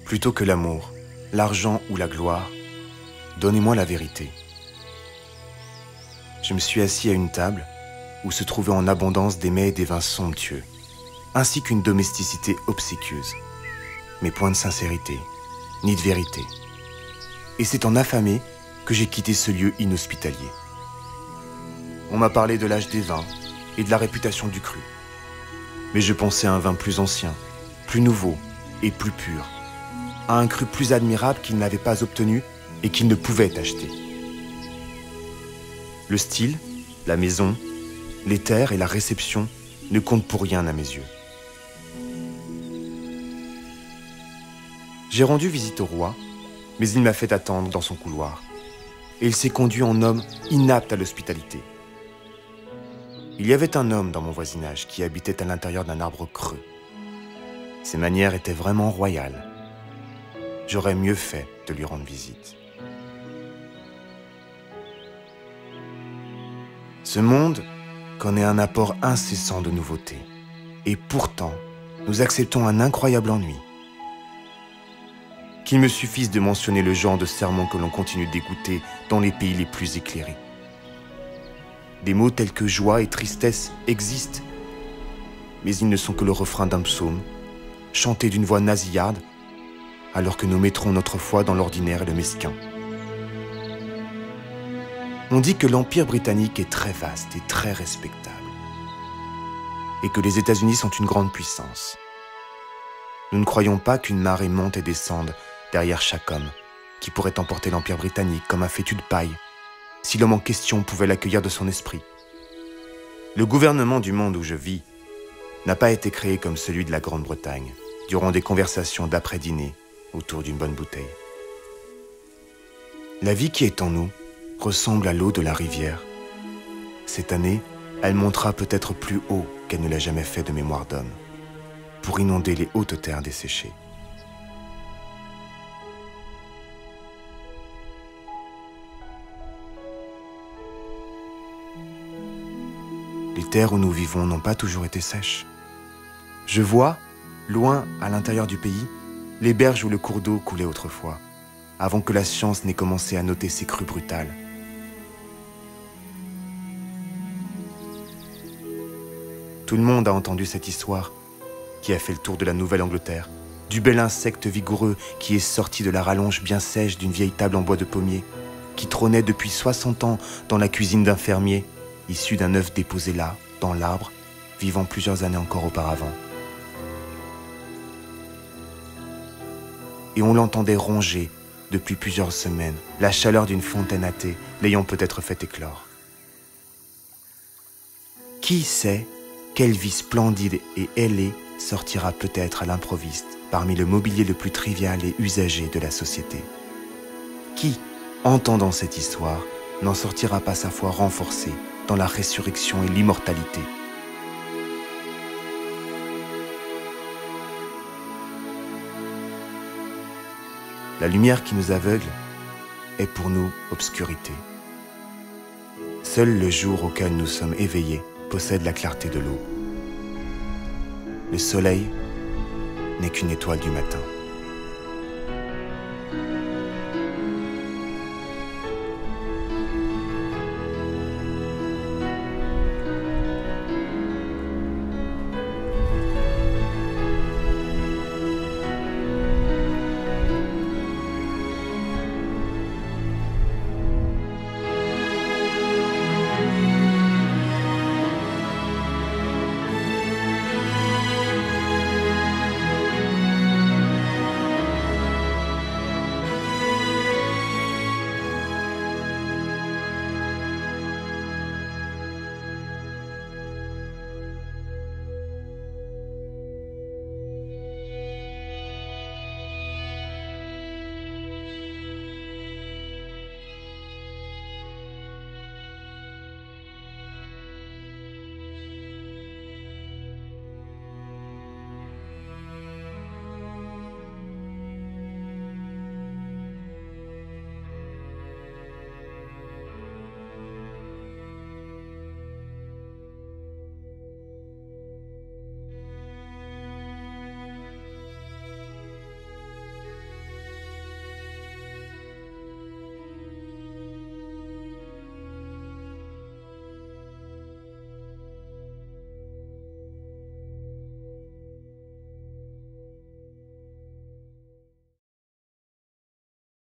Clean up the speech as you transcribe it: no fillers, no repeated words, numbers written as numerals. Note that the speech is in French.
Plutôt que l'amour, l'argent ou la gloire, donnez-moi la vérité. Je me suis assis à une table où se trouvaient en abondance des mets et des vins somptueux, ainsi qu'une domesticité obséquieuse, mais point de sincérité, ni de vérité. Et c'est en affamé que j'ai quitté ce lieu inhospitalier. On m'a parlé de l'âge des vins et de la réputation du cru. Mais je pensais à un vin plus ancien, plus nouveau et plus pur, à un cru plus admirable qu'il n'avait pas obtenu et qu'il ne pouvait acheter. Le style, la maison, les terres et la réception ne comptent pour rien à mes yeux. J'ai rendu visite au roi, mais il m'a fait attendre dans son couloir. Et il s'est conduit en homme inapte à l'hospitalité. Il y avait un homme dans mon voisinage qui habitait à l'intérieur d'un arbre creux. Ses manières étaient vraiment royales. J'aurais mieux fait de lui rendre visite. Ce monde connaît un apport incessant de nouveautés. Et pourtant, nous acceptons un incroyable ennui. Qu'il me suffise de mentionner le genre de sermons que l'on continue d'écouter dans les pays les plus éclairés. Des mots tels que joie et tristesse existent, mais ils ne sont que le refrain d'un psaume, chanté d'une voix nasillarde, alors que nous mettrons notre foi dans l'ordinaire et le mesquin. On dit que l'Empire britannique est très vaste et très respectable, et que les États-Unis sont une grande puissance. Nous ne croyons pas qu'une marée monte et descende derrière chaque homme, qui pourrait emporter l'Empire britannique comme un fétu de paille, si l'homme en question pouvait l'accueillir de son esprit. Le gouvernement du monde où je vis n'a pas été créé comme celui de la Grande-Bretagne, durant des conversations d'après-dîner autour d'une bonne bouteille. La vie qui est en nous ressemble à l'eau de la rivière. Cette année, elle montera peut-être plus haut qu'elle ne l'a jamais fait de mémoire d'homme, pour inonder les hautes terres desséchées. Les terres où nous vivons n'ont pas toujours été sèches. Je vois, loin à l'intérieur du pays, les berges où le cours d'eau coulait autrefois, avant que la science n'ait commencé à noter ses crues brutales. Tout le monde a entendu cette histoire, qui a fait le tour de la Nouvelle-Angleterre, du bel insecte vigoureux qui est sorti de la rallonge bien sèche d'une vieille table en bois de pommier, qui trônait depuis 60 ans dans la cuisine d'un fermier, issu d'un œuf déposé là, dans l'arbre, vivant plusieurs années encore auparavant. Et on l'entendait ronger, depuis plusieurs semaines, la chaleur d'une fontaine à thé, l'ayant peut-être fait éclore. Qui sait quelle vie splendide et ailée sortira peut-être à l'improviste parmi le mobilier le plus trivial et usagé de la société? Qui, entendant cette histoire, n'en sortira pas sa foi renforcée dans la résurrection et l'immortalité? La lumière qui nous aveugle est pour nous obscurité. Seul le jour auquel nous sommes éveillés possède la clarté de l'eau. Le soleil n'est qu'une étoile du matin.